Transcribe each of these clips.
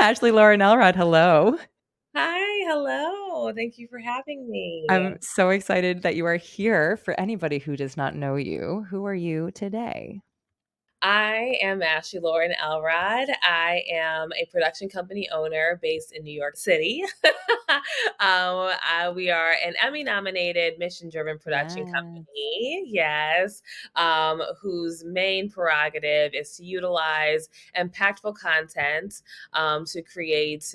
Ashley-Lauren Elrod, hello. Hi, hello. Thank you for having me. I'm so excited that you are here. For anybody who does not know you, who are you today? I am Ashley-Lauren Elrod. I am a production company owner based in New York City. We are an Emmy-nominated, mission-driven production Yeah. company, yes, whose main prerogative is to utilize impactful content to create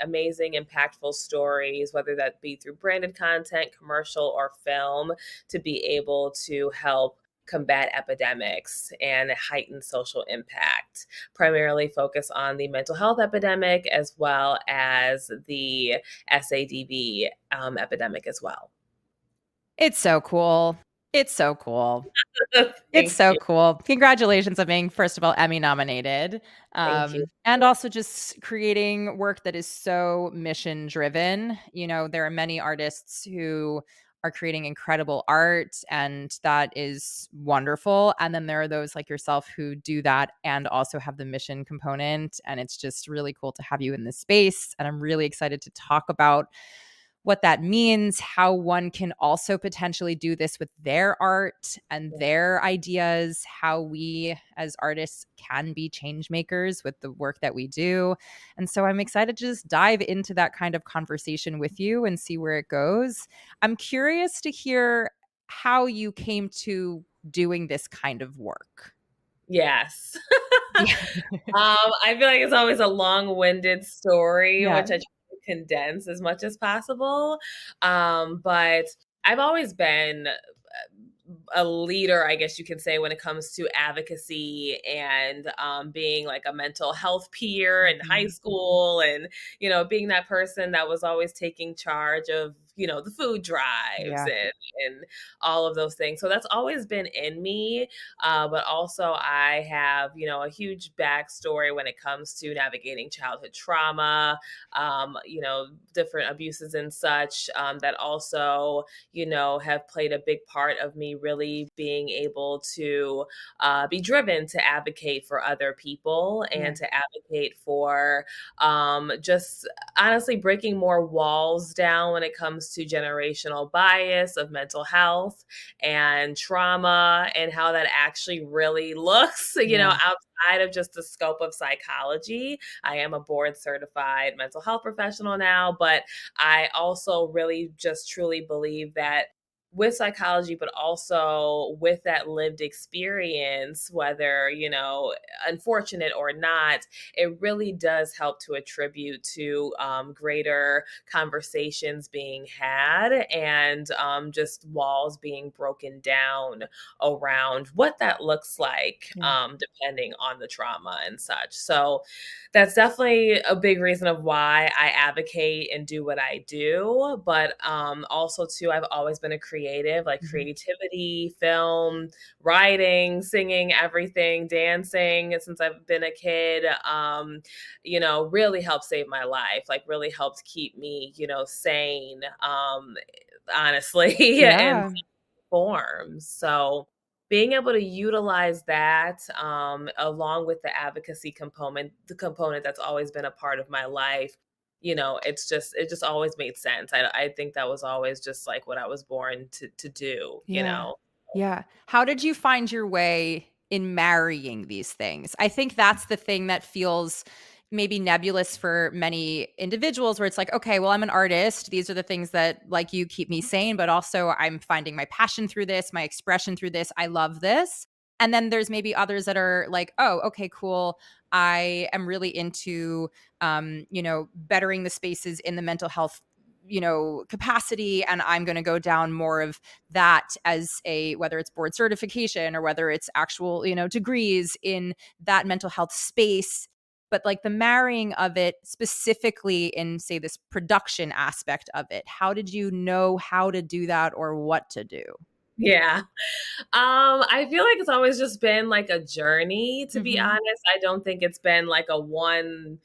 amazing, impactful stories, whether that be through branded content, commercial, or film, to be able to help combat epidemics and heighten social impact, primarily focus on the mental health epidemic as well as the SADV epidemic as well. It's so cool. It's so cool. It's Thank so you. cool. Congratulations on being, first of all, Emmy nominated. Thank you. And also just creating work that is so mission driven. There are many artists who are creating incredible art, and that is wonderful. And then there are those like yourself who do that and also have the mission component. And it's just really cool to have you in this space. And I'm really excited to talk about what that means, how one can also potentially do this with their art and Yeah. their ideas, how we as artists can be change makers with the work that we do. And so I'm excited to just dive into that kind of conversation with you and see where it goes. I'm curious to hear how you came to doing this kind of work. Yes. Yeah. I feel like it's always a long-winded story, Yeah. which I try to condense as much as possible. But I've always been a leader, I guess you can say, when it comes to advocacy and being like a mental health peer in high Mhm. school and, being that person that was always taking charge of, the food drives Yeah. and all of those things. So that's always been in me. But also, I have, a huge backstory when it comes to navigating childhood trauma, different abuses and such that also have played a big part of me really being able to be driven to advocate for other people Yeah. and to advocate for just honestly breaking more walls down when it comes to generational bias of mental health and trauma and how that actually really looks, Yeah. outside of just the scope of psychology. I am a board certified mental health professional now, but I also really just truly believe that with psychology, but also with that lived experience, whether, unfortunate or not, it really does help to attribute to greater conversations being had and just walls being broken down around what that looks like, Yeah. depending on the trauma and such. So, that's definitely a big reason of why I advocate and do what I do. But also, too, I've always been a creative, like Mhm. creativity, film, writing, singing, everything, dancing since I've been a kid, really helped save my life, like really helped keep me, sane, honestly, and Yeah. forms. So being able to utilize that along with the advocacy component, the component that's always been a part of my life, it just always made sense. I think that was always just like what I was born to do. Yeah. Yeah. How did you find your way in marrying these things? I think that's the thing that feels maybe nebulous for many individuals where it's like, okay, well, I'm an artist. These are the things that like you keep me sane, but also I'm finding my passion through this, my expression through this. I love this. And then there's maybe others that are like, oh, okay, cool. I am really into bettering the spaces in the mental health capacity, and I'm going to go down more of that as a, whether it's board certification or whether it's actual degrees in that mental health space. But like the marrying of it specifically in, say, this production aspect of it, how did you know how to do that or what to do? Yeah. I feel like it's always just been like a journey, to be Hmm. honest. I don't think it's been like a one,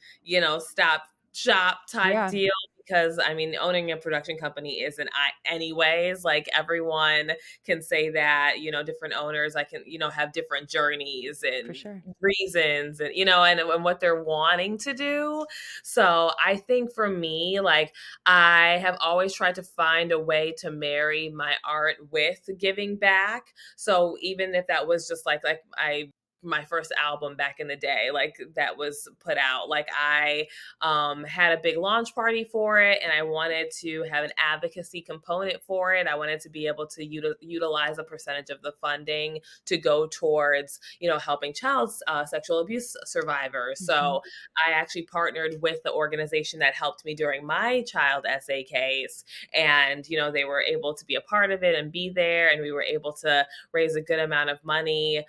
stop shop type Yeah. deal because I mean, owning a production company isn't I anyways. Like everyone can say that, different owners I can, have different journeys For and sure. reasons and and what they're wanting to do. So I think for me, like I have always tried to find a way to marry my art with giving back. So even if that was just like I my first album back in the day, like that was put out, like I had a big launch party for it, and I wanted to have an advocacy component for it. I wanted to be able to utilize a percentage of the funding to go towards helping child sexual abuse survivors. Mhm. So I actually partnered with the organization that helped me during my child SA case, and they were able to be a part of it and be there, and we were able to raise a good amount of money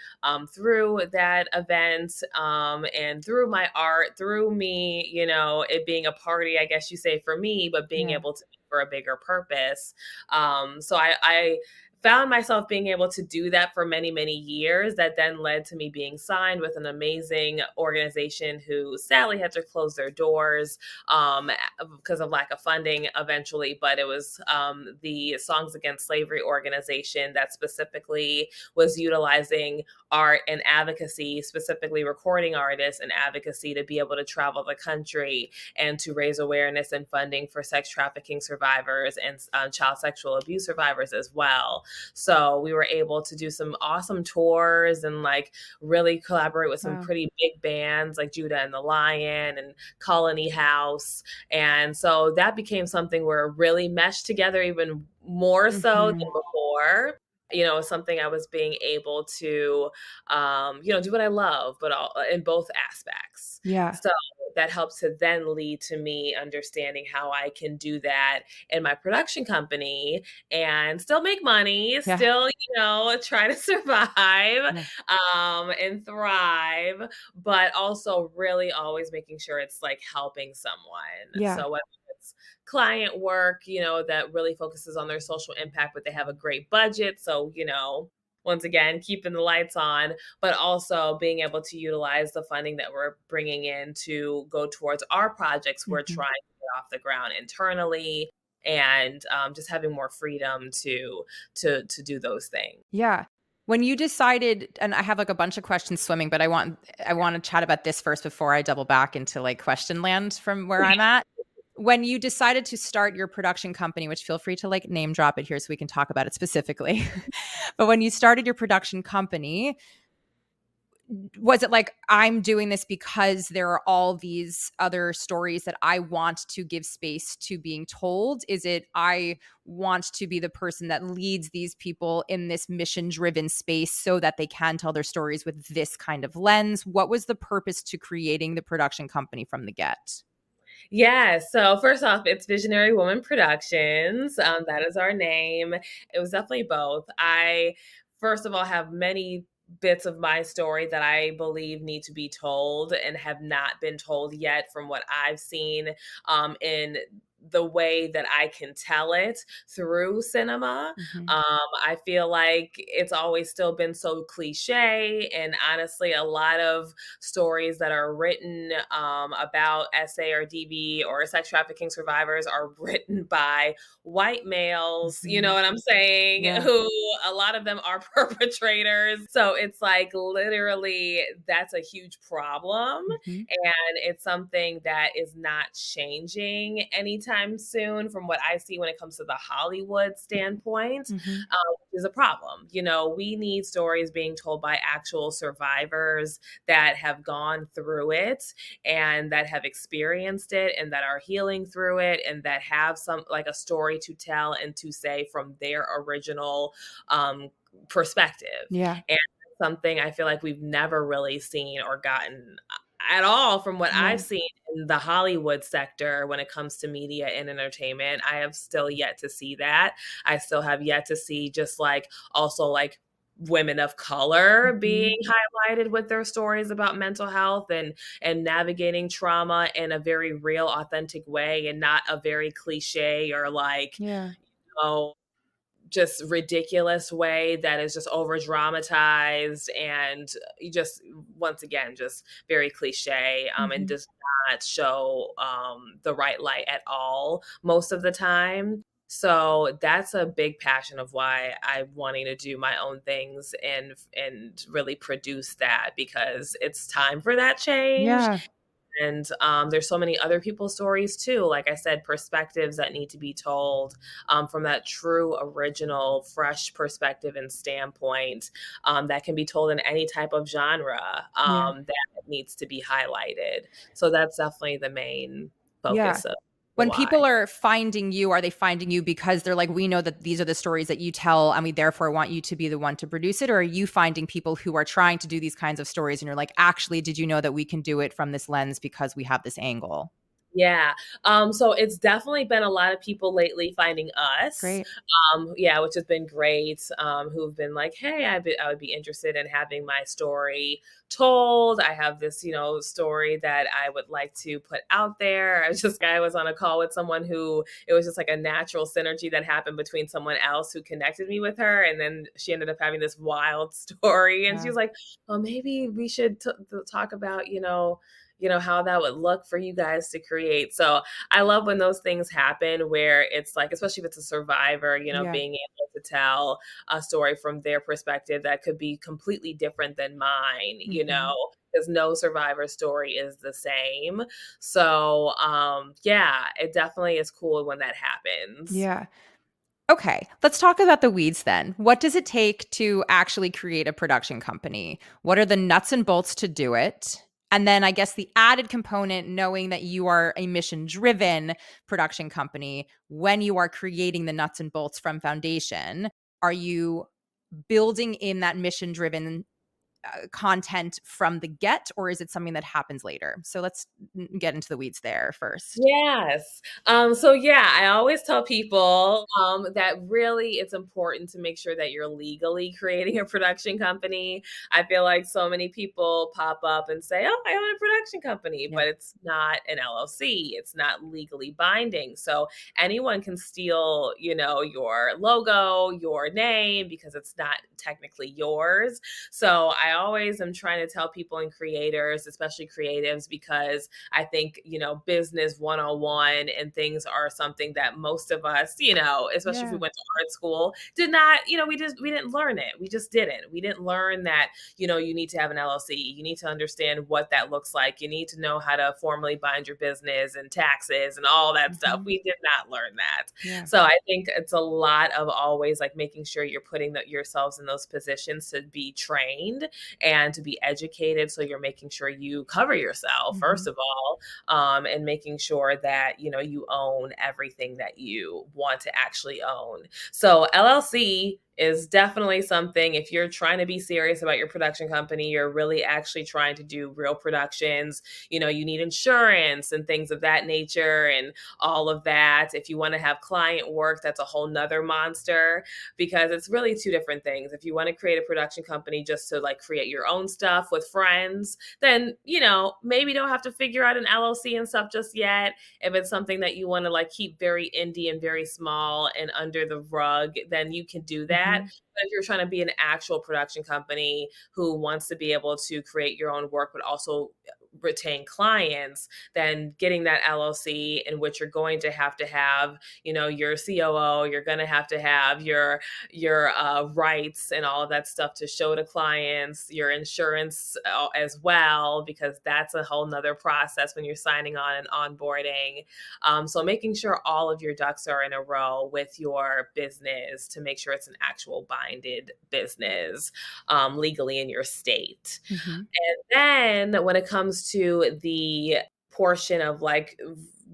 through that event, and through my art, through me, it being a party, I guess you say, for me, but being Yeah. able to be for a bigger purpose. So I found myself being able to do that for many, many years. That then led to me being signed with an amazing organization who sadly had to close their doors because of lack of funding eventually. But it was the Songs Against Slavery organization that specifically was utilizing art and advocacy, specifically recording artists and advocacy, to be able to travel the country and to raise awareness and funding for sex trafficking survivors and child sexual abuse survivors as well. So we were able to do some awesome tours and like really collaborate with some Wow. pretty big bands like Judah and the Lion and Colony House. And so that became something where it really meshed together even more so Mhm. than before. Something I was being able to, do what I love, but all, in both aspects. Yeah. So that helps to then lead to me understanding how I can do that in my production company and still make money, Yeah. still, try to survive, Yeah. and thrive, but also really always making sure it's like helping someone. Yeah. So whether it's client work, that really focuses on their social impact, but they have a great budget. So, once again, keeping the lights on, but also being able to utilize the funding that we're bringing in to go towards our projects we're Mhm. trying to get off the ground internally, and just having more freedom to do those things. Yeah. When you decided, and I have like a bunch of questions swimming, but I want to chat about this first before I double back into like question land from where I'm at. When you decided to start your production company, which feel free to like name drop it here so we can talk about it specifically. But when you started your production company, was it like, I'm doing this because there are all these other stories that I want to give space to being told? Is it, I want to be the person that leads these people in this mission driven space so that they can tell their stories with this kind of lens? What was the purpose to creating the production company from the get? Yeah. So first off, it's Visionary Woman Productions. That is our name. It was definitely both. I first of all have many bits of my story that I believe need to be told and have not been told yet from what I've seen in the way that I can tell it through cinema. Hmm. I feel like it's always still been so cliche, and honestly, a lot of stories that are written about SA or DV or sex trafficking survivors are written by white males, you know Hmm. what I'm saying? Yeah. Who a lot of them are perpetrators. So it's like literally that's a huge problem. Hmm. And it's something that is not changing anytime soon from what I see when it comes to the Hollywood standpoint, Hmm. which is a problem. We need stories being told by actual survivors that have gone through it and that have experienced it and that are healing through it and that have some like a story to tell and to say from their original perspective. Yeah. And something I feel like we've never really seen or gotten at all from what I've Yeah. seen in the Hollywood sector when it comes to media and entertainment. I have still yet to see that. I still have yet to see just like also like women of color being Hmm. highlighted with their stories about mental health and navigating trauma in a very real authentic way and not a very cliche or like Yeah. oh just ridiculous way that is just over dramatized and just, once again, just very cliche, and Mhm. does not show the right light at all most of the time. So that's a big passion of why I'm wanting to do my own things and really produce that, because it's time for that change. Yeah. And there's so many other people's stories too. Like I said, perspectives that need to be told from that true, original, fresh perspective and standpoint that can be told in any type of genre Yeah. that needs to be highlighted. So that's definitely the main Yeah. focus of the When why. people are finding you, are they finding you because they're like, we know that these are the stories that you tell, and we therefore want you to be the one to produce it? Or are you finding people who are trying to do these kinds of stories and you're like, actually, did you know that we can do it from this lens because we have this angle? Yeah. So it's definitely been a lot of people lately finding us. Great. Yeah, which has been great. Who've been like, hey, I would be interested in having my story told. I have this, story that I would like to put out there. I was on a call with someone who it was just like a natural synergy that happened between someone else who connected me with her. And then she ended up having this wild story. And she Yeah. was like, well, maybe we should talk about, how that would look for you guys to create. So I love when those things happen where it's like, especially if it's a survivor, Yeah. being able to tell a story from their perspective that could be completely different than mine, Hmm. because no survivor story is the same. So, yeah, it definitely is cool when that happens. Yeah. Okay, let's talk about the weeds then. What does it take to actually create a production company? What are the nuts and bolts to do it? And then I guess the added component, knowing that you are a mission driven production company, when you are creating the nuts and bolts from foundation, are you building in that mission driven content from the get, or is it something that happens later? So let's get into the weeds there first. Yes. So yeah, I always tell people that really it's important to make sure that you're legally creating a production company. I feel like so many people pop up and say, "Oh, I own a production company," Yeah. but it's not an LLC. It's not legally binding. So anyone can steal, your logo, your name, because it's not technically yours. So I always am trying to tell people and creators, especially creatives, because I think, business 101 and things are something that most of us, especially if we Yeah. went to art school, did not, we didn't learn it. We just didn't. We didn't learn that, you need to have an LLC. You need to understand what that looks like. You need to know how to formally bind your business and taxes and all that stuff. Hmm. We did not learn that. Yeah. So I think it's a lot of always like making sure you're putting yourselves in those positions to be trained and to be educated. So you're making sure you cover yourself, first Hmm. of all, and making sure that, you own everything that you want to actually own. So LLC is definitely something, if you're trying to be serious about your production company, you're really actually trying to do real productions, you need insurance and things of that nature and all of that. If you want to have client work, that's a whole nother monster, because it's really two different things. If you want to create a production company just to like create your own stuff with friends, then, maybe don't have to figure out an LLC and stuff just yet. If it's something that you want to like keep very indie and very small and under the rug, then you can do that. Hmm. But if you're trying to be an actual production company who wants to be able to create your own work, but also retain clients, then getting that LLC, in which you're going to have, your COO, you're going to have your rights and all of that stuff to show to clients, your insurance as well, because that's a whole nother process when you're signing on and onboarding. So making sure all of your ducks are in a row with your business to make sure it's an actual binded business legally in your state. Hmm. And then when it comes to the portion of like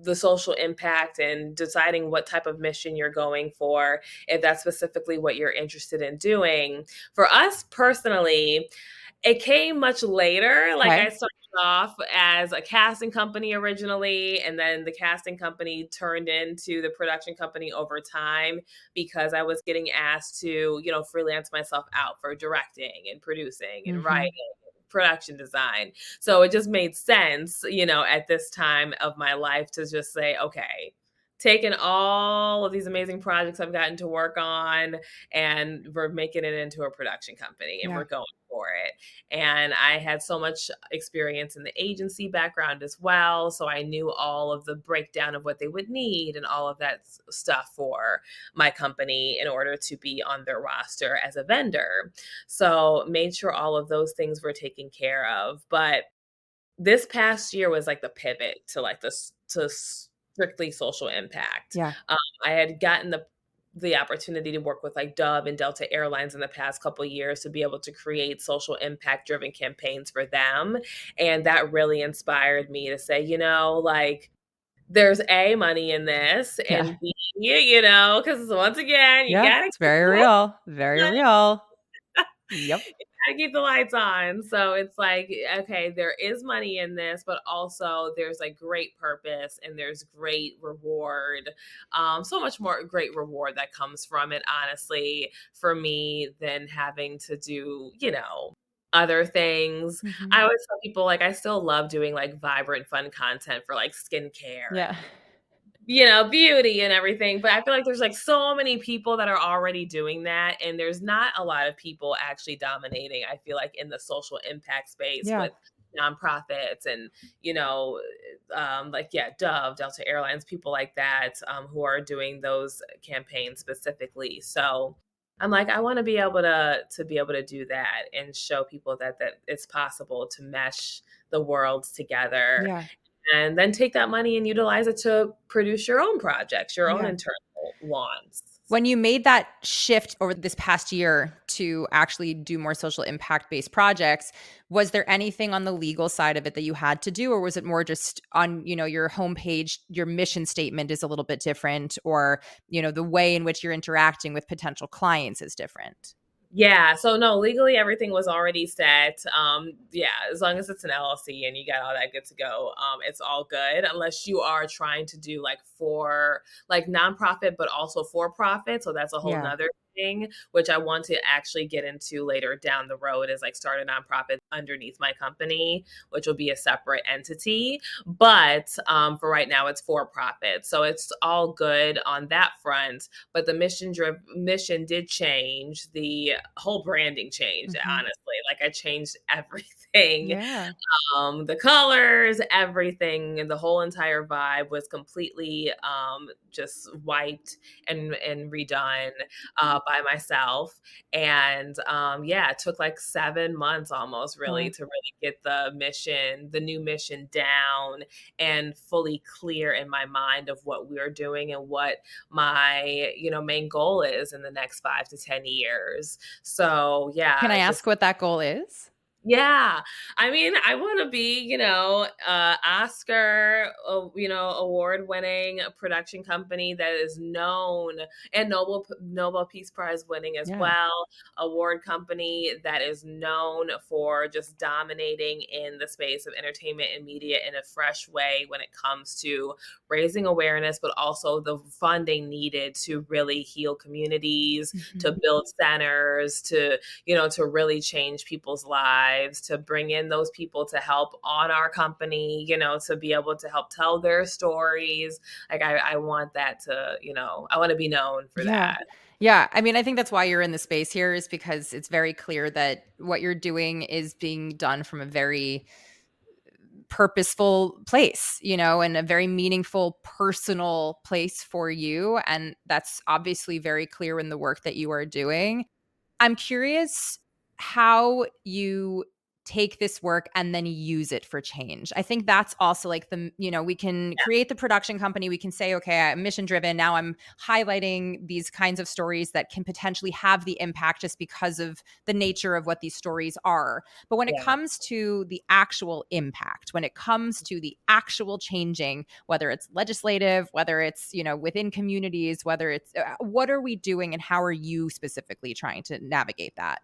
the social impact and deciding what type of mission you're going for, if that's specifically what you're interested in doing. For us personally, it came much later. Like Okay. I started off as a casting company originally, and then the casting company turned into the production company over time because I was getting asked to, freelance myself out for directing and producing and writing, Hmm. production design. So it just made sense, at this time of my life to just say, okay, taken all of these amazing projects I've gotten to work on, and we're making it into a production company and Yeah. we're going for it. And I had so much experience in the agency background as well. So I knew all of the breakdown of what they would need and all of that stuff for my company in order to be on their roster as a vendor. So made sure all of those things were taken care of. But this past year was like the pivot to like this to strictly social impact. Yeah. I had gotten the opportunity to work with like Dove and Delta Airlines in the past couple years to be able to create social impact driven campaigns for them, and that really inspired me to say, like there's A, money in this, Yeah. and B, because once again, you Yeah. gotta It's very real. Very real. Yep. I keep the lights on. So it's like, okay, there is money in this, but also there's like great purpose and there's great reward. So much more great reward that comes from it, honestly, for me than having to do, other things. Mhm. I always tell people like I still love doing like vibrant, fun content for like skincare Yeah. and beauty and everything. But I feel like there's like so many people that are already doing that. And there's not a lot of people actually dominating, I feel like, in the social impact space Yeah. with nonprofits and, like, yeah, Dove, Delta Airlines, people like that who are doing those campaigns specifically. So I'm like, I want to be able to do that and show people that it's possible to mesh the worlds together Yeah. and then take that money and utilize it to produce your own projects, your own Yeah. internal wants. When you made that shift over this past year to actually do more social impact based projects, was there anything on the legal side of it that you had to do, or was it more just on, your homepage, your mission statement is a little bit different, or, the way in which you're interacting with potential clients is different? Yeah, so no, legally everything was already set. Yeah, as long as it's an LLC and you got all that good to go, it's all good. Unless you are trying to do like for like nonprofit, but also for profit. So that's a whole Yeah. nother thing, which I want to actually get into later down the road is like start a nonprofit underneath my company, which will be a separate entity. But for right now, it's for profit. So it's all good on that front, but the mission did change. The whole branding changed, Mhm. honestly. Like I changed everything. Yeah. The colors, everything, and the whole entire vibe was completely just wiped and redone by myself. And yeah, it took like 7 months almost really Wow. to really get the new mission down and fully clear in my mind of what we're doing and what my main goal is in the next 5 to 10 years. So Can yeah, I just ask what that goal is? yeah. I mean, I want to be, Oscar, award-winning production company that is known, and Nobel Peace Prize winning as Yeah. well. Award company that is known for just dominating in the space of entertainment and media in a fresh way when it comes to raising awareness, but also the funding needed to really heal communities, to Mhm. build centers, to really change people's lives, to bring in those people to help on our company, to be able to help tell their stories. Like I want that to, I want to be known for Yeah. that. Yeah. I mean, I think that's why you're in the space here is because it's very clear that what you're doing is being done from a very purposeful place, and a very meaningful personal place for you. And that's obviously very clear in the work that you are doing. I'm curious how you take this work and then use it for change. I think that's also like we can create the production company. We can say, okay, I'm mission driven. Now I'm highlighting these kinds of stories that can potentially have the impact just because of the nature of what these stories are. But when it Yeah. comes to the actual impact, when it comes to the actual changing, whether it's legislative, whether it's, within communities, whether it's what are we doing and how are you specifically trying to navigate that?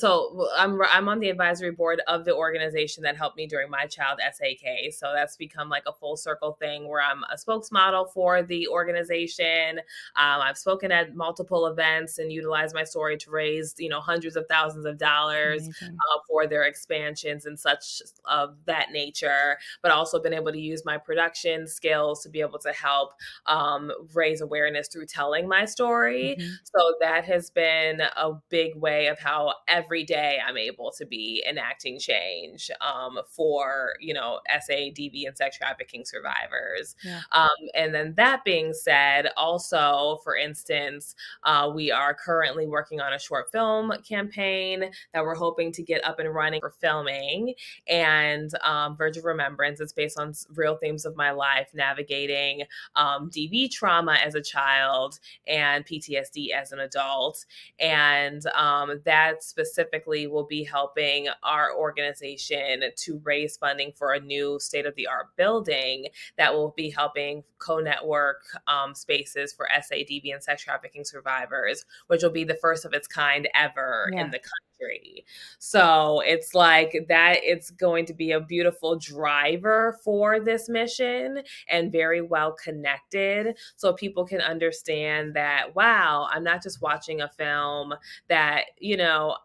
So I'm on the advisory board of the organization that helped me during my child SAK. So that's become like a full circle thing where I'm a spokesmodel for the organization. I've spoken at multiple events and utilized my story to raise, hundreds of thousands of dollars Amazing. for their expansions and such of that nature. But also been able to use my production skills to be able to help raise awareness through telling my story. Mhm. So that has been a big way of how every day I'm able to be enacting change for, SADV and sex trafficking survivors. Yeah. And then that being said, also, for instance, we are currently working on a short film campaign that we're hoping to get up and running for filming. And Verge of Remembrance, it's based on real themes of my life, navigating DV trauma as a child and PTSD as an adult. And that specifically will be helping our organization to raise funding for a new state of the art building that will be helping co-network spaces for SADV and sex trafficking survivors, which will be the first of its kind ever in Yeah. the country. So it's like that, it's going to be a beautiful driver for this mission and very well connected, so people can understand that, wow, I'm not just watching a film that,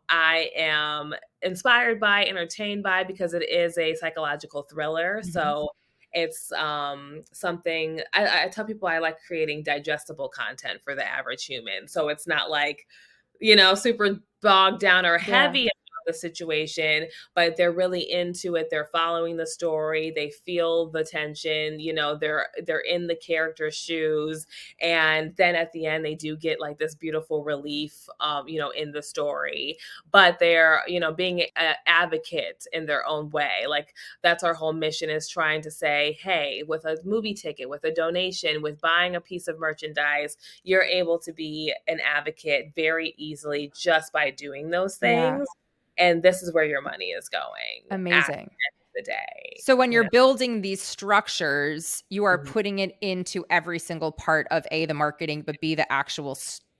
I am inspired by, entertained by, because it is a psychological thriller. Mhm. So it's something I tell people I like creating digestible content for the average human. So it's not like, super bogged down or Yeah. heavy about the situation, but they're really into it. They're following the story. They feel the tension. They're in the character's shoes, and then at the end they do get like this beautiful relief, in the story. But they're, being an advocate in their own way. Like that's our whole mission, is trying to say, hey, with a movie ticket, with a donation, with buying a piece of merchandise, you're able to be an advocate very easily just by doing those Yeah. things. And this is where your money is going at Amazing. the end of the day. So when you're Yeah. building these structures, you are Mhm. putting it into every single part of A, the marketing, but B, the actual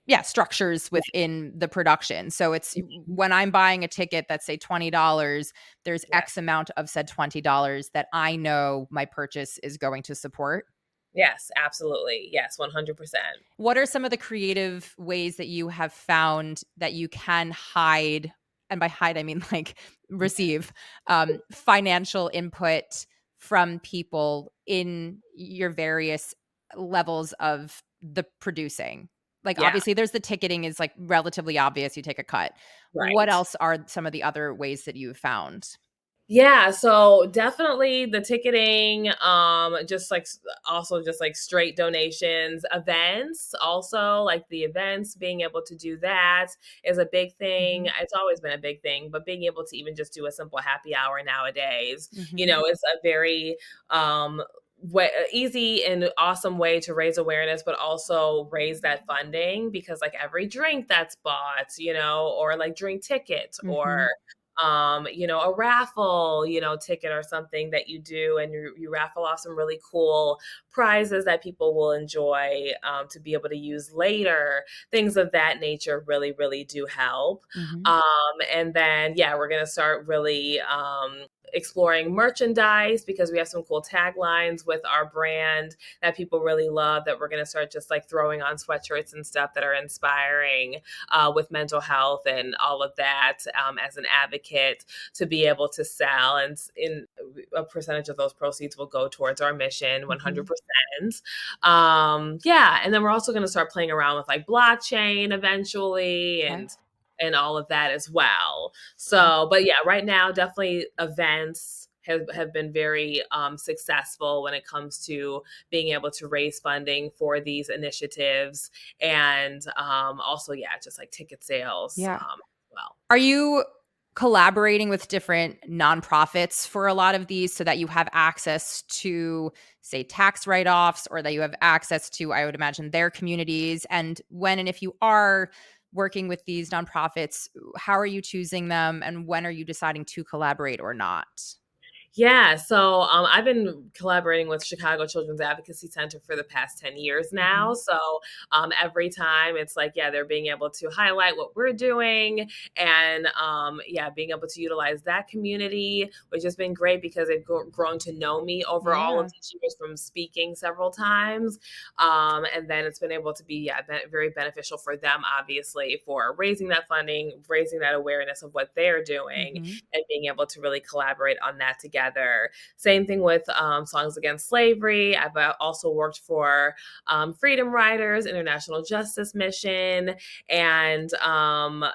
yeah, structures within the production. So it's Mhm. when I'm buying a ticket that's say $20, there's Yeah. X amount of said $20 that I know my purchase is going to support. Yes, absolutely. Yes, 100%. What are some of the creative ways that you have found that you can hide, and by hide I mean like receive financial input from people in your various levels of the producing? Like Yeah, obviously there's the ticketing is like relatively obvious, you take a cut. What right. else are some of the other ways that you've found? Yeah, so definitely the ticketing, just like also just like straight donations, events, also like the events, being able to do that is a big thing. Mhm. It's always been a big thing, but being able to even just do a simple happy hour nowadays, Mhm. is a very easy and awesome way to raise awareness, but also raise that funding, because like every drink that's bought, or like drink tickets, or Mhm. a raffle, ticket or something that you do, and you raffle off some really cool prizes that people will enjoy, to be able to use later. Things of that nature really, really do help. Mhm. Um, and then, yeah, we're going to start really exploring merchandise, because we have some cool taglines with our brand that people really love, that we're going to start just like throwing on sweatshirts and stuff that are inspiring with mental health and all of that, as an advocate, to be able to sell. And in a percentage of those proceeds will go towards our mission, Mhm. 100%. Yeah. And then we're also going to start playing around with like blockchain eventually, Okay. and all of that as well. Okay. So, but yeah, right now, definitely events have been very successful when it comes to being able to raise funding for these initiatives. And also, yeah, just like ticket sales Yeah. as well. Are you collaborating with different nonprofits for a lot of these so that you have access to, say, tax write offs, or that you have access to, I would imagine, their communities? And when and if you are working with these nonprofits, how are you choosing them? And when are you deciding to collaborate or not? Yeah, so I've been collaborating with Chicago Children's Advocacy Center for the past 10 years now. Mhm. So every time it's like, yeah, they're being able to highlight what we're doing and yeah, being able to utilize that community, which has been great because they've grown to know me over all of Yeah. these years from speaking several times. And then it's been able to be, yeah, very beneficial for them, obviously, for raising that funding, raising that awareness of what they're doing Mhm. and being able to really collaborate on that together. Same thing with Songs Against Slavery. I've also worked for Freedom Riders, International Justice Mission, and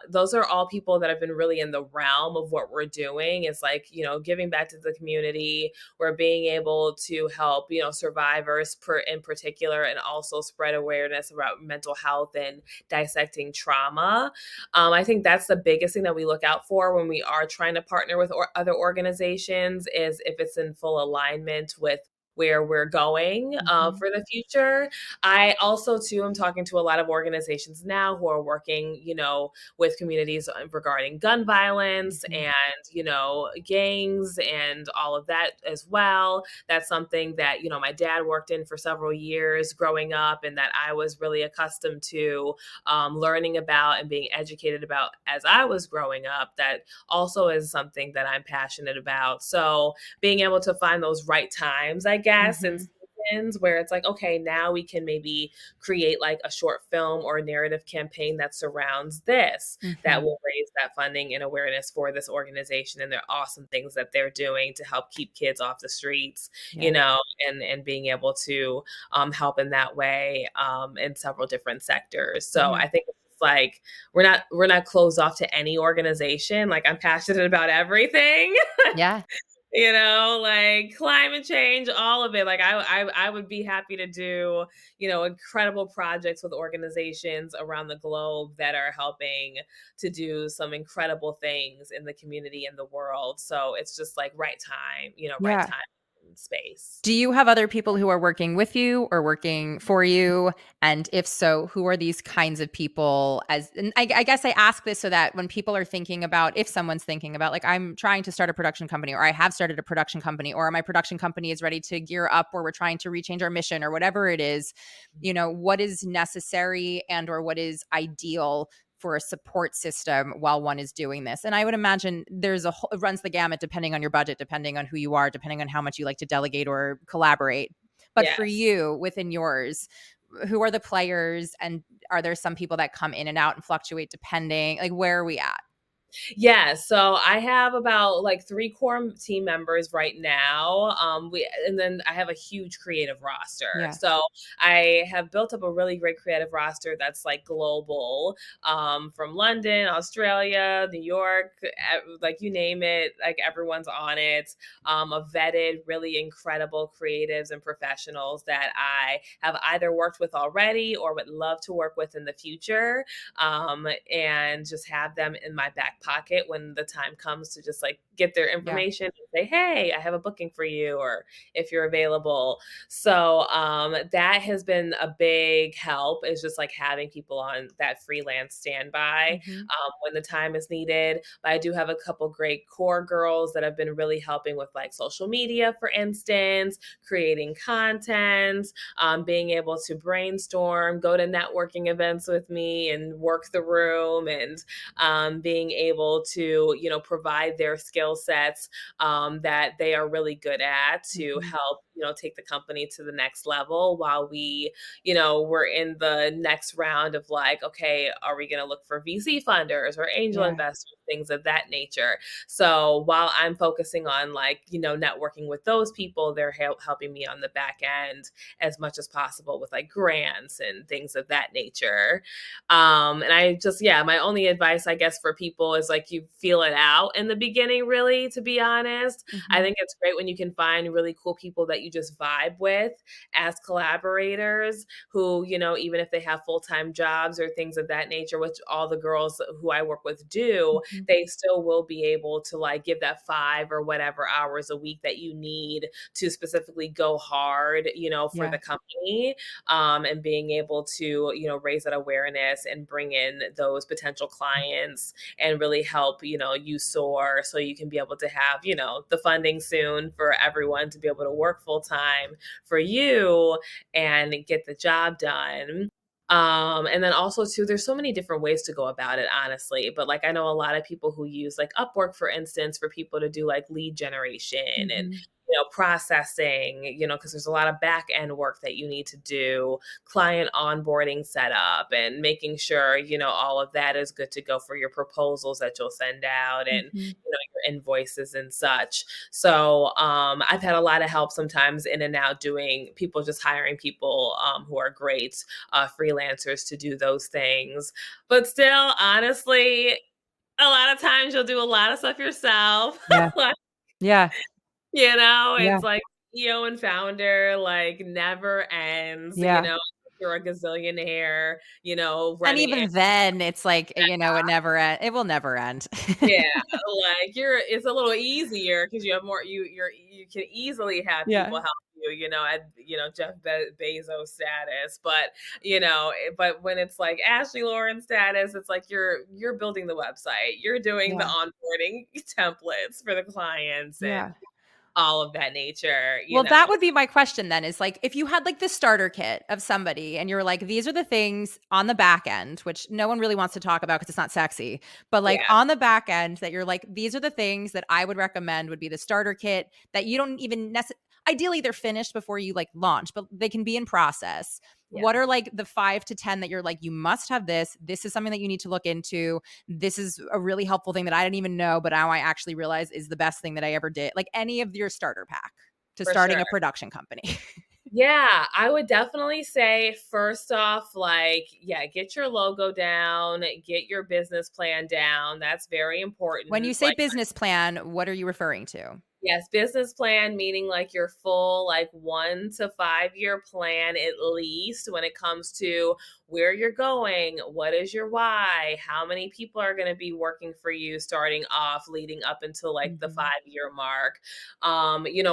those are all people that have been really in the realm of what we're doing. It's like, giving back to the community. We're being able to help, survivors in particular, and also spread awareness about mental health and dissecting trauma. I think that's the biggest thing that we look out for when we are trying to partner with other organizations is if it's in full alignment with where we're going Mhm. for the future. I also too am talking to a lot of organizations now who are working, with communities regarding gun violence Mhm. and, gangs and all of that as well. That's something that, my dad worked in for several years growing up and that I was really accustomed to learning about and being educated about as I was growing up. That also is something that I'm passionate about. So being able to find those right times, I guess, and Mhm. seasons where it's like, okay, now we can maybe create like a short film or a narrative campaign that surrounds this that Mhm. will raise that funding and awareness for this organization and their awesome things that they're doing to help keep kids off the streets, Yeah. and being able to help in that way in several different sectors. So Yeah. I think it's like we're not closed off to any organization. Like I'm passionate about everything. Yeah. Like climate change, all of it. Like I would be happy to do, incredible projects with organizations around the globe that are helping to do some incredible things in the community and the world. So it's just like right Yeah. time and space. Do you have other people who are working with you or working for you? And if so, who are these kinds of people? And I guess I ask this so that when people are thinking about, if someone's thinking about, like, I'm trying to start a production company, or I have started a production company, or my production company is ready to gear up, or we're trying to rechange our mission, or whatever it is, what is necessary and or what is ideal for a support system while one is doing this. And I would imagine it runs the gamut depending on your budget, depending on who you are, depending on how much you like to delegate or collaborate. But for Yes. you within yours, who are the players, and are there some people that come in and out and fluctuate depending, like, where are we at? Yeah, so I have about like 3 core team members right now. And then I have a huge creative roster. Yeah. So I have built up a really great creative roster that's like global, from London, Australia, New York, like you name it, like everyone's on it. A vetted, really incredible creatives and professionals that I have either worked with already or would love to work with in the future, and just have them in my back pocket when the time comes to just like get their Yeah. information and say, hey, I have a booking for you, or if you're available. So that has been a big help, is just like having people on that freelance standby Mhm. when the time is needed. But I do have a couple great core girls that have been really helping with like social media, for instance, creating content, being able to brainstorm, go to networking events with me and work the room, and being able to, provide their skill sets that they are really good at to Mhm. help, take the company to the next level while we're in the next round of like, okay, are we going to look for VC funders or angel Yeah. investors, things of that nature. So while I'm focusing on like, networking with those people, they're helping me on the back end as much as possible with like grants and things of that nature. And I just, yeah, my only advice, I guess, for people is like you feel it out in the beginning, really, to be honest. I Mhm. think it's great when you can find really cool people that you just vibe with as collaborators who, even if they have full time jobs or things of that nature, which all the girls who I work with do, Mhm. they still will be able to like give that 5 or whatever hours a week that you need to specifically go hard, for Yeah. the company, and being able to, raise that awareness and bring in those potential clients and really really help, you soar so you can be able to have, the funding soon for everyone to be able to work full time for you and get the job done. And then also too, there's so many different ways to go about it, honestly. But like I know a lot of people who use like Upwork, for instance, for people to do like lead generation and Mhm. processing, because there's a lot of back end work that you need to do, client onboarding setup, and making sure, all of that is good to go for your proposals that you'll send out and, Mhm. your invoices and such. So I've had a lot of help sometimes in and out doing people just hiring people who are great freelancers to do those things. But still, honestly, a lot of times you'll do a lot of stuff yourself. Yeah. Like, Yeah. Yeah. it's like CEO and founder, like never ends, Yeah. you're a gazillionaire, And running even then, it's like, it will never end. yeah, like it's a little easier because you have more you can easily have people Yeah. help you, at Jeff Bezos status, but but when it's like Ashley-Lauren status, it's like you're building the website, you're doing the Yeah. onboarding templates for the clients and Yeah. all of that nature. Well, that would be my question then is like if you had like the starter kit of somebody and you're like, these are the things on the back end, which no one really wants to talk about because it's not sexy, but like Yeah, on the back end that you're like, these are the things that I would recommend would be the starter kit that you don't even ideally they're finished before you like launch, but they can be in process. yeah, What are like the 5 to 10 that you're like, you must have this? This is something that you need to look into. This is a really helpful thing that I didn't even know, but now I actually realize is the best thing that I ever did. Like any of your starter pack to for sure. starting a production company. Yeah, I would definitely say first off, like, yeah, get your logo down, get your business plan down. That's very When you important. say Like, business plan, what are you referring to? yes, business plan, meaning like your full, like 1 to 5 year plan, at least when it comes to where you're going, what is your why, how many people are going to be working for you starting off, leading up until like the Mhm. 5 year mark.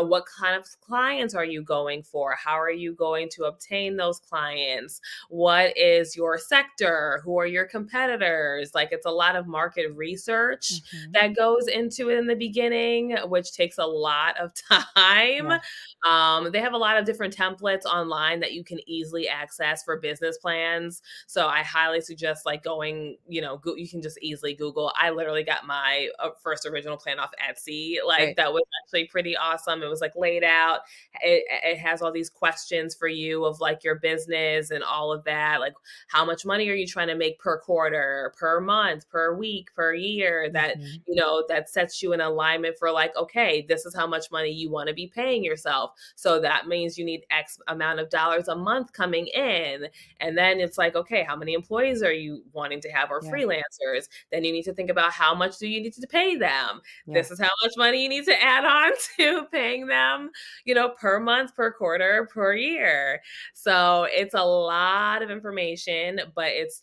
What kind of clients are you going for? How are you going to obtain those clients? What is your sector? Who are your competitors? Like, it's a lot of market research Mhm. that goes into it in the beginning, which takes a lot of time. Yeah. They have a lot of different templates online that you can easily access for business plans. So I highly suggest like going, you can just easily Google. I literally got my first original plan off Etsy. Like Right. that was actually pretty awesome. It was like laid out. It has all these questions for you of like your business and all of that. Like, how much money are you trying to make per quarter, per month, per week, per year? Mhm. That sets you in alignment for like, okay, this is how much money you want to be paying yourself. So that means you need X amount of dollars a month coming in. And then it's like, okay, how many employees are you wanting to have or Yeah. freelancers? Then you need to think about how much do you need to pay them? Yeah. This is how much money you need to add on to paying them, per month, per quarter, per year. So it's a lot of information, but it's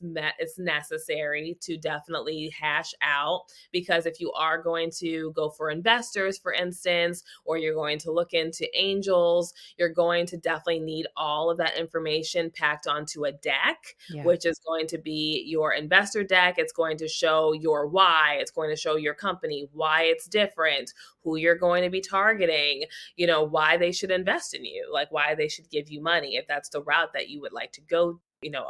necessary to definitely hash out, because if you are going to go for investors, for instance, or you're going to look into angels, you're going to definitely need all of that information packed onto a deck, Yeah. which is going to be your investor deck. It's going to show your why, it's going to show your company, why it's different, who you're going to be targeting, why they should invest in you, like why they should give you money if that's the route that you would like to go,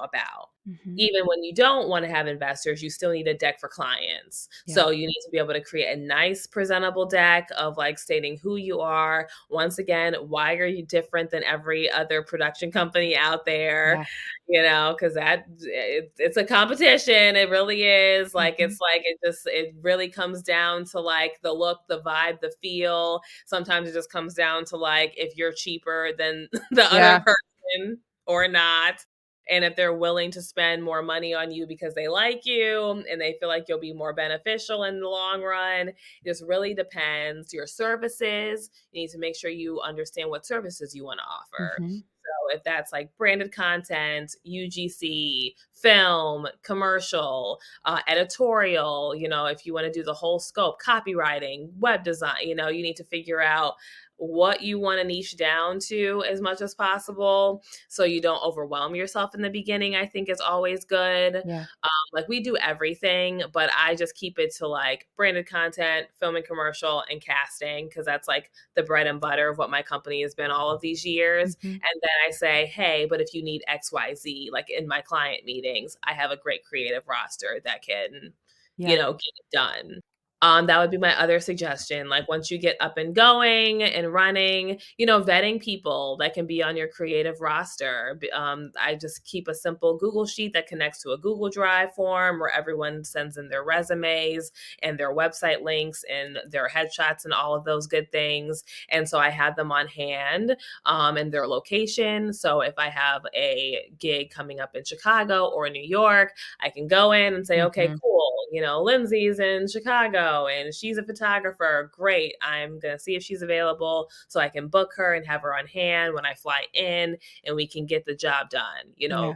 about. Mhm. Even when you don't want to have investors, you still need a deck for clients. Yeah. So you need to be able to create a nice presentable deck of like stating who you are. Once again, why are you different than every other production company out there? Yeah. Because it's a competition. It really is. Like, Mhm. it's like it really comes down to like the look, the vibe, the feel. Sometimes it just comes down to like if you're cheaper than the other Yeah. person or not, and if they're willing to spend more money on you because they like you and they feel like you'll be more beneficial in the long run. It just really depends. Your services, you need to make sure you understand what services you want to offer. Mhm. So if that's like branded content, UGC, film, commercial, editorial, if you want to do the whole scope, copywriting, web design, you need to figure out what you want to niche down to as much as possible so you don't overwhelm yourself in the beginning, I think is always good. Yeah. Like we do everything, but I just keep it to like branded content, film and commercial, and casting because that's like the bread and butter of what my company has been all of these years. Mhm. And then I say, hey, but if you need XYZ, like in my client meetings, I have a great creative roster that can, Yeah. get it done. That would be my other suggestion. Like once you get up and going and running, vetting people that can be on your creative roster. I just keep a simple Google sheet that connects to a Google Drive form where everyone sends in their resumes and their website links and their headshots and all of those good things. And so I have them on hand and their location. So if I have a gig coming up in Chicago or New York, I can go in and say, okay, Mhm. cool. Lindsay's in Chicago and she's a photographer. Great. I'm going to see if she's available so I can book her and have her on hand when I fly in and we can get the job done. Yeah.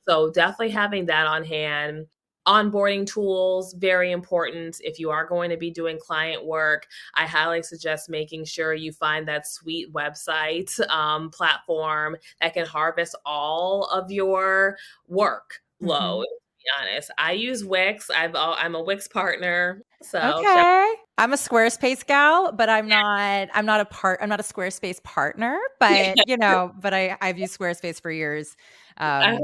So definitely having that on hand. Onboarding tools, very important. If you are going to be doing client work, I highly suggest making sure you find that sweet website platform that can harvest all of your workload. Mhm. Be honest, I use Wix. I'm a Wix partner, so shout. Okay. I'm a Squarespace gal, but I'm not a Squarespace partner, but, but I've used Squarespace for years. I,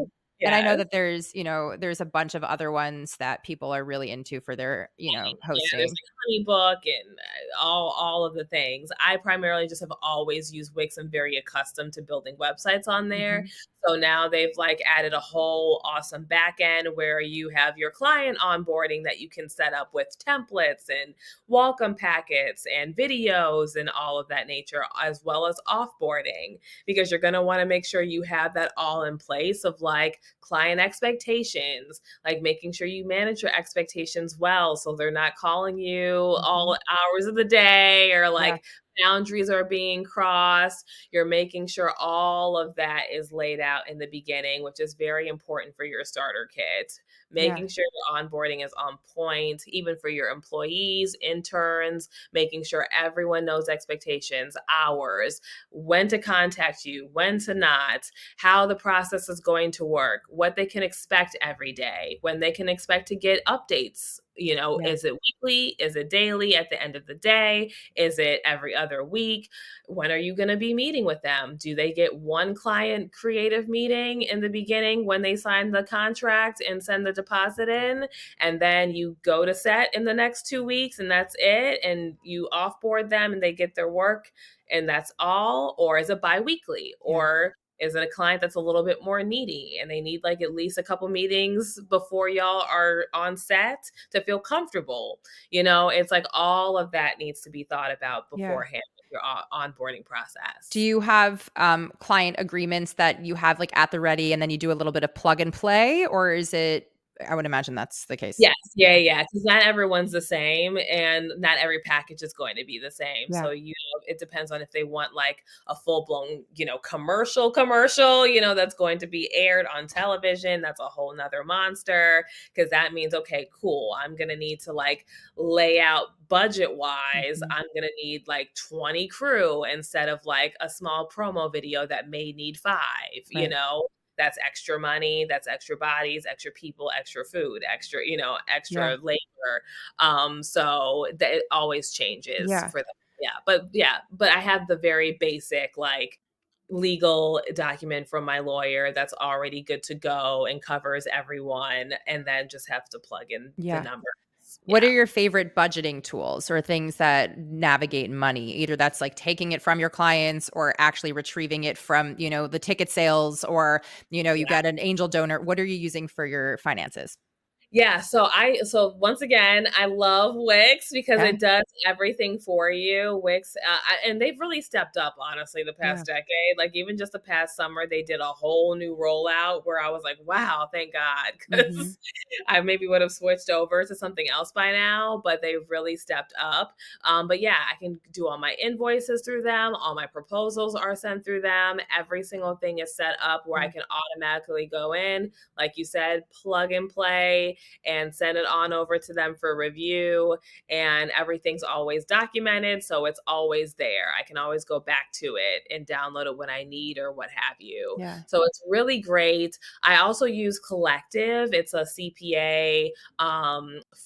And I know yes. that there's a bunch of other ones that people are really into for their, Yeah, there's hosting. like HoneyBook and all of the things. I primarily just have always used Wix and very accustomed to building websites on there. Mhm. So now they've like added a whole awesome back end where you have your client onboarding that you can set up with templates and welcome packets and videos and all of that nature, as well as offboarding, because you're going to want to make sure you have that all in place of like client expectations, like making sure you manage your expectations well so they're not calling you Mhm. all hours of the day or Yeah. like boundaries are being crossed. You're making sure all of that is laid out in the beginning, which is very important for your starter kit. Yeah. Making sure your onboarding is on point, even for your employees, interns, making sure everyone knows expectations, hours, when to contact you, when to not, how the process is going to work, what they can expect every day, when they can expect to get updates. Yeah. Is it weekly? Is it daily at the end of the day? Is it every other week? When are you going to be meeting with them? Do they get one client creative meeting in the beginning when they sign the contract and send the deposit in? And then you go to set in the next 2 weeks and that's it? And you offboard them and they get their work and that's all? Or is it biweekly? Yeah. Or is it a client that's a little bit more needy and they need like at least a couple meetings before y'all are on set to feel comfortable? It's like all of that needs to be thought about Yeah. beforehand with your onboarding Do process. you have client agreements that you have like at the ready and then you do a little bit of plug and play, or is it? I would imagine that's the case. Yes, yeah, because not everyone's the same, and not every package is going to be the same. Yeah. So, it depends on if they want like a full-blown, commercial, that's going to be aired on television. That's a whole nother monster because that means, okay, cool. I'm gonna need to like lay out budget-wise. Mhm. I'm gonna need like 20 crew instead of like a small promo video that may need five, Right. that's extra money, that's extra bodies, extra people, extra food, Yeah. extra labor. So that it always changes Yeah. for them. But I have the very basic like legal document from my lawyer that's already good to go and covers everyone, and then just have to plug in the Yeah. numbers. What are Yeah. your favorite budgeting tools or things that navigate money? Either that's like taking it from your clients or actually retrieving it from, the ticket sales, or, you got an angel donor. What are you using for your finances? Yeah, so once again, I love Wix because Yeah. it does everything for you. Wix, and they've really stepped up, honestly, the Yeah. past decade. Like even just the past summer, they did a whole new rollout where I was like, "Wow, thank God," Mhm. because I maybe would have switched over to something else by now. But they've really stepped up. But yeah, I can do all my invoices through them. All my proposals are sent through them. Every single thing is set up where I Yeah. can automatically go in, like you said, plug and play and send it on over to them for review. And everything's always documented, so it's always there. I can always go back to it and download it when I need or what have you. Yeah. So it's really great. I also use Collective. It's a CPA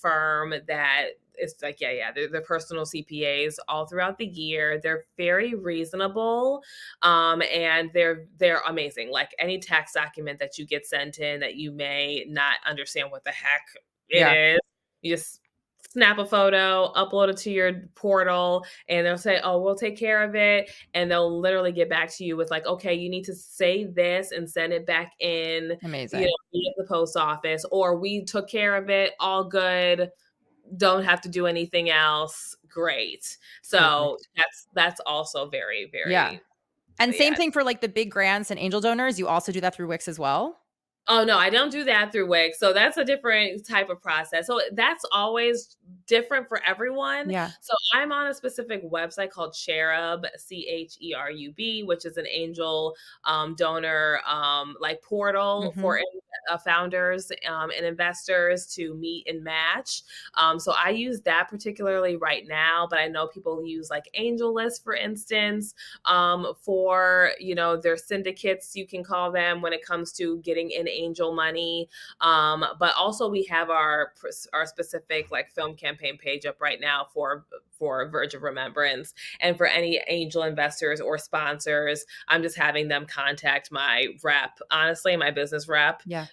firm that it's like, they're personal CPAs all throughout the year. They're very reasonable, and they're amazing. Like any tax document that you get sent in that you may not understand what the heck it Yeah. is, you just snap a photo, upload it to your portal, and they'll say, "Oh, we'll take care of it." And they'll literally get back to you with like, "Okay, you need to say this and send it back in, Amazing. via the post office, or we took care of it, all good, don't have to do anything else." Great. So Perfect. that's also very, Yeah. very, And same yeah. thing for like the big grants and angel donors. You also do that through Wix as well? Oh, no, I don't do that through Wix. So that's a different type of process. So that's always different for everyone. Yeah. So I'm on a specific website called Cherub, CHERUB, which is an angel donor like portal for Mhm. founders and investors to meet and match. So I use that particularly right now, but I know people use like Angel List, for instance, for their syndicates, you can call them, when it comes to getting in angel money. But also we have our specific like film campaign page up right now for Verge of Remembrance. And for any angel investors or sponsors, I'm just having them contact my rep, honestly, my business rep, Yeah.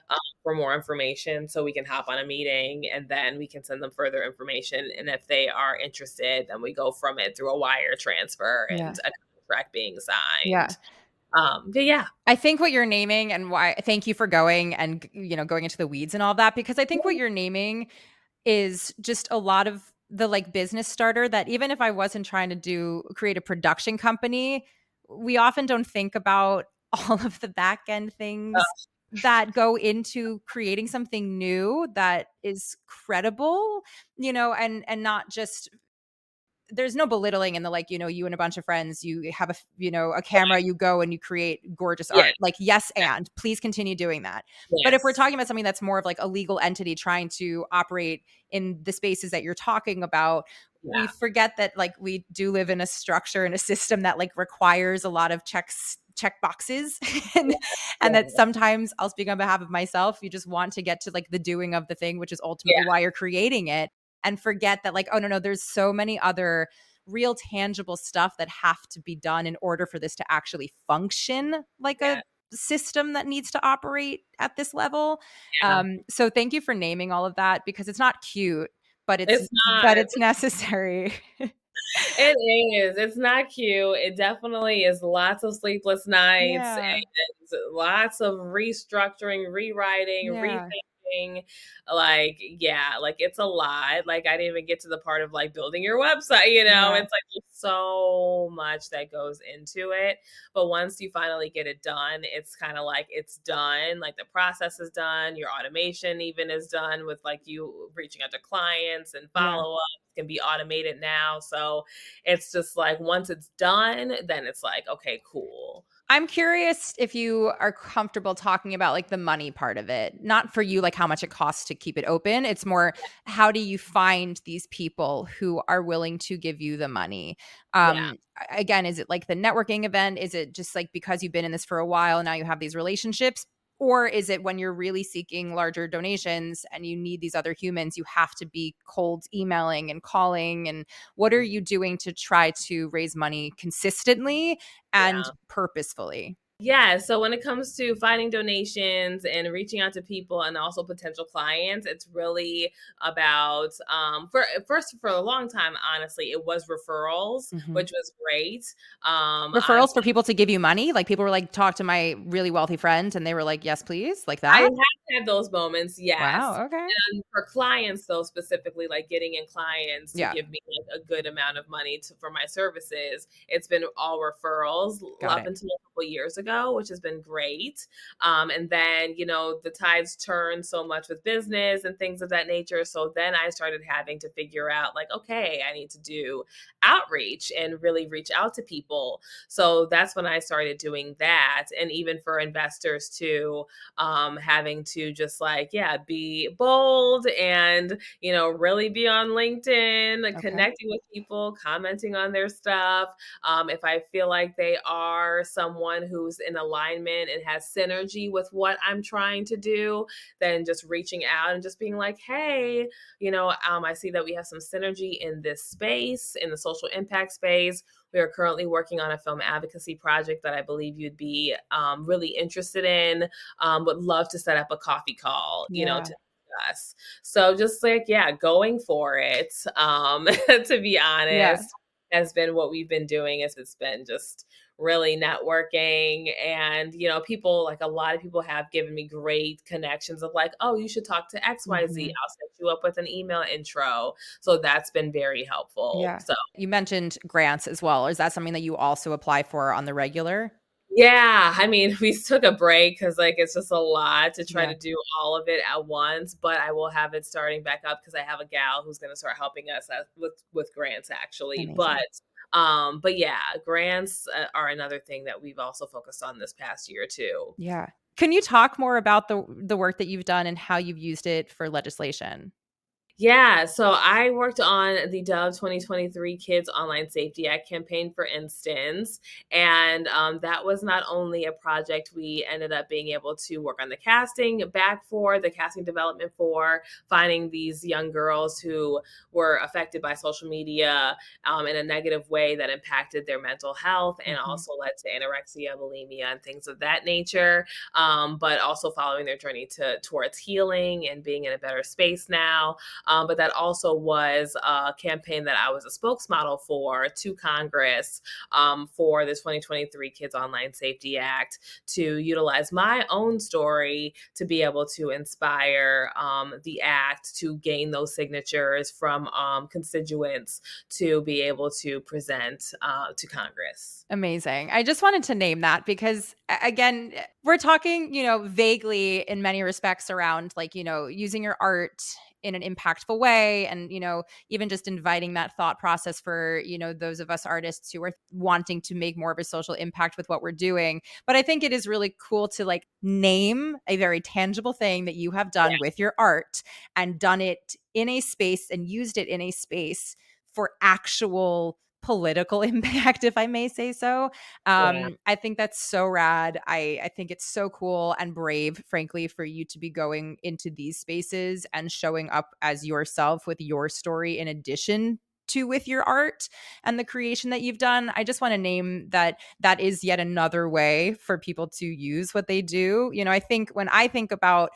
for more information, so we can hop on a meeting and then we can send them further information. And if they are interested, then we go from it through a wire transfer Yeah. and a contract being Yeah. signed. But yeah. I think what you're naming, and why, thank you for going and going into the weeds and all that, because I think what you're naming is just a lot of the like business starter that even if I wasn't trying to create a production company, we often don't think about all of the back end Uh, things that go into creating something new that is credible, and not just, there's no belittling in the, like, you and a bunch of friends, you have a camera, you go and you create gorgeous yeah. art. Like, yes, and please continue doing that. But if we're Yes. talking about something that's more of like a legal entity trying to operate in the spaces that you're talking about, we Yeah. forget that like we do live in a structure and a system that like requires a lot of check boxes and that Yeah. sometimes, I'll speak on behalf of myself, you just want to get to like the doing of the thing, which is ultimately Yeah. why you're creating it, and forget that like, oh no, there's so many other real tangible stuff that have to be done in order for this to actually function like a Yeah. system that needs to operate at this level. Yeah. So thank you for naming all of that, because it's not cute, but It's not. it's necessary. It is. It's not cute. It definitely is lots of sleepless nights Yeah. and lots of restructuring, rewriting, Yeah. rethinking. Like, yeah, like it's a lot. Like, I didn't even get to the part of like building your website, Yeah. It's like there's so much that goes into it. But once you finally get it done, it's kind of like it's done. Like the process is done. Your automation even is done with like you reaching out to clients and Yeah. follow up can be automated now. So it's just like once it's done, then it's like, okay, cool. I'm curious if you are comfortable talking about like the money part of it. Not for you, like how much it costs to keep it open. It's more, how do you find these people who are willing to give you the money? Yeah. Again, is it like the networking event? Is it just like because you've been in this for a while and now you have these relationships? Or is it when you're really seeking larger donations and you need these other humans, you have to be cold emailing and calling? And what are you doing to try to raise money consistently and Yeah. purposefully? Yeah, so when it comes to finding donations and reaching out to people and also potential clients, it's really about for a long time, honestly, it was referrals, Mhm. which was great. Referrals for Honestly, people to give you money? Like, people were like, "Talk to my really wealthy friend," and they were like, "Yes, please," like I that? have had those moments, yes. Wow, okay. And for clients, though, specifically, like getting in clients to Yeah. give me like a good amount of money for my services. It's been all referrals Got up it. until a couple years ago, which has been great. And then, the tides turn so much with business and things of that nature. So then I started having to figure out, like, okay, I need to do outreach and really reach out to people. So that's when I started doing that. And even for investors too, having to just like, yeah, be bold and, really be on LinkedIn, like Okay. connecting with people, commenting on their stuff. If I feel like they are someone who's in alignment and has synergy with what I'm trying to do, then just reaching out and just being like, hey, I see that we have some synergy in this space, in the social impact space. We are currently working on a film advocacy project that I believe you'd be really interested in. Would love to set up a coffee call, Yeah. to discuss. So just like, yeah, going for it, to be Yeah. honest, has been what we've been doing. Is It's been just really networking, and people, like a lot of people have given me great connections of like, oh, you should talk to XYZ, Mhm. I'll set you up with an email intro. So that's been very helpful. Yeah. So You mentioned grants as well. Is that something that you also apply for on the regular? yeah, I mean, we took a break because, like, it's just a lot to try Yeah. to do all of it at once, but I will have it starting back up because I have a gal who's gonna start helping us with grants, actually. Amazing. But yeah, grants, are another thing that we've also focused on this past year too. Yeah. Can you talk more about the work that you've done and how you've used it for legislation? Yeah, so I worked on the Dove 2023 Kids Online Safety Act campaign, for instance. And that was not only a project we ended up being able to work on the casting back for, the casting development for, finding these young girls who were affected by social media in a negative way that impacted their mental health and Mhm. also led to anorexia, bulimia, and things of that nature. But also following their journey towards healing and being in a better space now. But that also was a campaign that I was a spokesmodel for to Congress, for the 2023 Kids Online Safety Act, to utilize my own story to be able to inspire the act to gain those signatures from constituents to be able to present to Congress. Amazing. I just wanted to name that because again, we're talking, vaguely in many respects around like, using your art in an impactful way and, even just inviting that thought process for, those of us artists who are wanting to make more of a social impact with what we're doing. But I think it is really cool to like name a very tangible thing that you have done with your art and done it in a space and used it in a space for actual political impact, if I may say so. Yeah. I think that's so rad. I think it's so cool and brave, frankly, for you to be going into these spaces and showing up as yourself with your story in addition to with your art and the creation that you've done. I just want to name that that is yet another way for people to use what they do. I think when I think about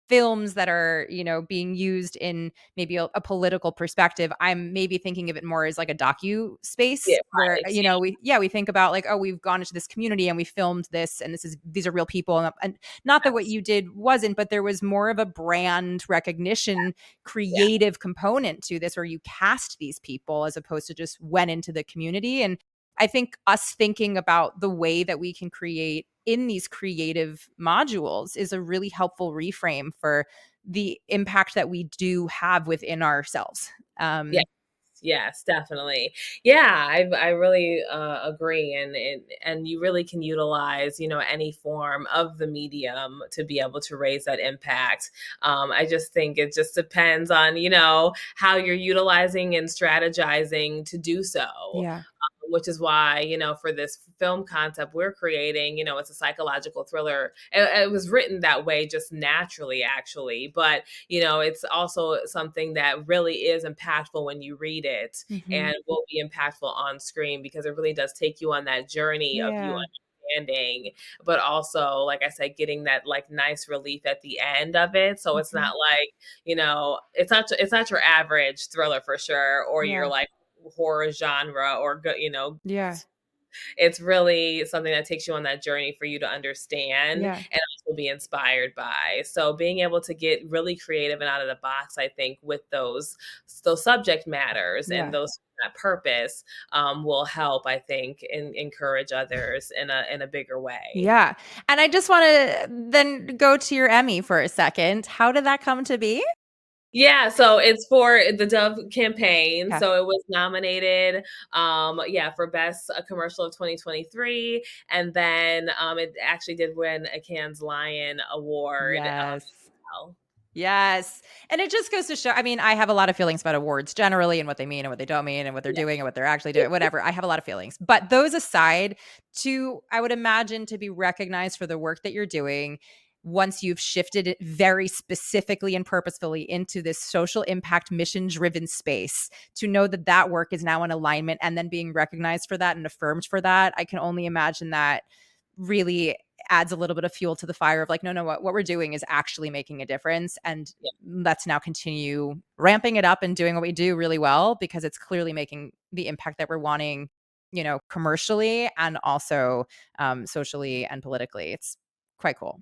films that are, being used in maybe a political perspective, I'm maybe thinking of it more as like a docu Yeah. space where, Right. we think about like, oh, we've gone into this community and we filmed this and these are real people. And not that what Yes. you did wasn't, but there was more of a brand recognition, Yeah. creative component to this where you cast these people as opposed to just went into the community. And I think us thinking about the way that we can create in these creative modules is a really helpful reframe for the impact that we do have within ourselves. Yeah. Yes, definitely. Yeah, I really agree, and you really can utilize any form of the medium to be able to raise that impact. I just think it just depends on how you're utilizing and strategizing to do so. Yeah. Which is why, for this film concept we're creating, it's a psychological thriller. It was written that way just naturally, actually. But, it's also something that really is impactful when you read it Mhm. and will be impactful on screen because it really does take you on that journey of you Yeah. understanding, but also, like I said, getting that like nice relief at the end of it. So it's Mhm. not like, it's not your average thriller for sure, or your Yeah. like horror genre or Yeah. it's really something that takes you on that journey for you to understand Yeah. and also be inspired by. So being able to get really creative and out of the box, I think, with those subject matters and Yeah. those that purpose will help, I think, encourage others in a bigger way. Yeah. And I just want to then go to your Emmy for a second. How did that come to be? Yeah, so it's for the Dove campaign. Yeah. So it was nominated, yeah, for best commercial of 2023, and then it actually did win a Cannes Lion Award. Yes. Well. Yes. And it just goes to show, I mean, I have a lot of feelings about awards generally and what they mean and what they don't mean and what they're Yeah. doing and what they're actually doing, whatever. I have a lot of feelings. But those aside, I would imagine to be recognized for the work that you're doing once you've shifted it very specifically and purposefully into this social impact mission driven space, to know that that work is now in alignment and then being recognized for that and affirmed for that. I can only imagine that really adds a little bit of fuel to the fire of like, no, no, what we're doing is actually making a difference. And Yeah. let's now continue ramping it up and doing what we do really well, because it's clearly making the impact that we're wanting, commercially and also socially and politically. It's quite cool.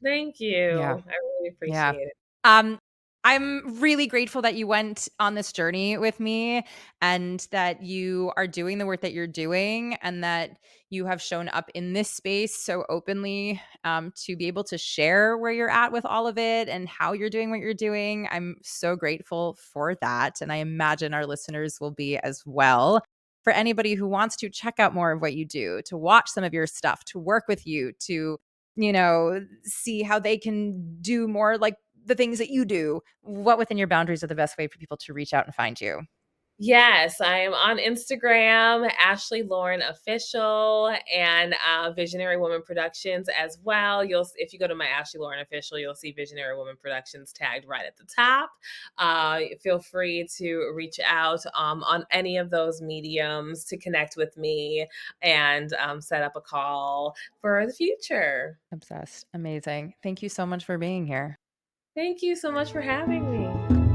Thank Yeah. you. I really Yeah. appreciate it. Um, I'm really grateful that you went on this journey with me and that you are doing the work that you're doing and that you have shown up in this space so openly, to be able to share where you're at with all of it and how you're doing what you're doing. I'm so grateful for that. And I imagine our listeners will be as well. For anybody who wants to check out more of what you do, to watch some of your stuff, to work with you, to see how they can do more like the things that you do, what within your boundaries are the best way for people to reach out and find you? Yes, I am on Instagram, Ashley-Lauren Official, and Visionary Woman Productions as well. If you go to my Ashley-Lauren Official, you'll see Visionary Woman Productions tagged right at the top. Feel free to reach out on any of those mediums to connect with me and set up a call for the future. Obsessed. Amazing. Thank you so much for being here. Thank you so much for having me.